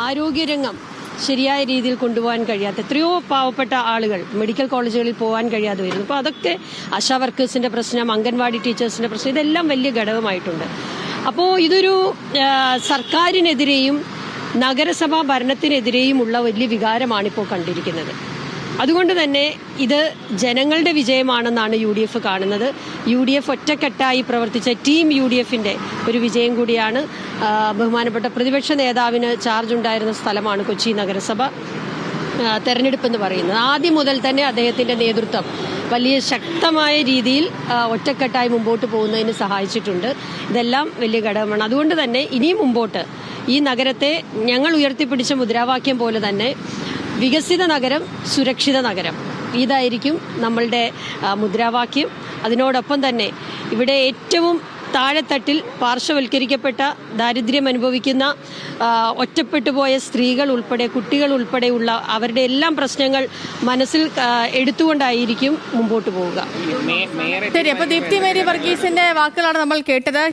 ആരോഗ്യരംഗം ശരിയായ രീതിയിൽ കൊണ്ടുപോകാൻ കഴിയാത്ത എത്രയോ പാവപ്പെട്ട ആളുകൾ മെഡിക്കൽ കോളേജുകളിൽ പോകാൻ കഴിയാതെ വരുന്നു. അപ്പോൾ അതൊക്കെ ആശാ വർക്കേഴ്സിന്റെ പ്രശ്നം, അംഗൻവാടി ടീച്ചേഴ്സിന്റെ പ്രശ്നം, ഇതെല്ലാം വലിയ ഘടകമായിട്ടുണ്ട്. അപ്പോൾ ഇതൊരു സർക്കാരിനെതിരെയും നഗരസഭാ ഭരണത്തിനെതിരെയുമുള്ള വലിയ വികാരമാണ് ഇപ്പോൾ കണ്ടിരിക്കുന്നത്. അതുകൊണ്ട് തന്നെ ഇത് ജനങ്ങളുടെ വിജയമാണെന്നാണ് UDF കാണുന്നത്. UDF ഒറ്റക്കെട്ടായി പ്രവർത്തിച്ച ടീം UDFന്റെ ഒരു വിജയം കൂടിയാണ്. ബഹുമാനപ്പെട്ട പ്രതിപക്ഷ നേതാവിന് ചാർജ് ഉണ്ടായിരുന്ന സ്ഥലമാണ് കൊച്ചി നഗരസഭ തെരഞ്ഞെടുപ്പ് എന്ന് പറയുന്നത്. ആദ്യം മുതൽ തന്നെ അദ്ദേഹത്തിന്റെ നേതൃത്വം വലിയ ശക്തമായ രീതിയിൽ ഒറ്റക്കെട്ടായി മുമ്പോട്ട് പോകുന്നതിന് സഹായിച്ചിട്ടുണ്ട്. ഇതെല്ലാം വലിയ ഘടകമാണ്. അതുകൊണ്ട് തന്നെ ഇനിയും മുമ്പോട്ട് ഈ നഗരത്തെ ഞങ്ങൾ ഉയർത്തിപ്പിടിച്ച മുദ്രാവാക്യം പോലെ തന്നെ വികസിത നഗരം, സുരക്ഷിത നഗരം, ഇതായിരിക്കും നമ്മളുടെ മുദ്രാവാക്യം. അതിനോടൊപ്പം തന്നെ ഇവിടെ ഏറ്റവും താഴെത്തട്ടിൽ പാർശ്വവൽക്കരിക്കപ്പെട്ട, ദാരിദ്ര്യം അനുഭവിക്കുന്ന, ഒറ്റപ്പെട്ടുപോയ സ്ത്രീകൾ ഉൾപ്പെടെ, കുട്ടികൾ ഉൾപ്പെടെയുള്ള അവരുടെ എല്ലാം പ്രശ്നങ്ങൾ മനസ്സിൽ എടുത്തുകൊണ്ടായിരിക്കും മുമ്പോട്ട് പോവുക. ശരി, അപ്പോൾ ദീപ്തി മേരി വർഗീസിന്റെ വാക്കുകളാണ് നമ്മൾ കേട്ടത്.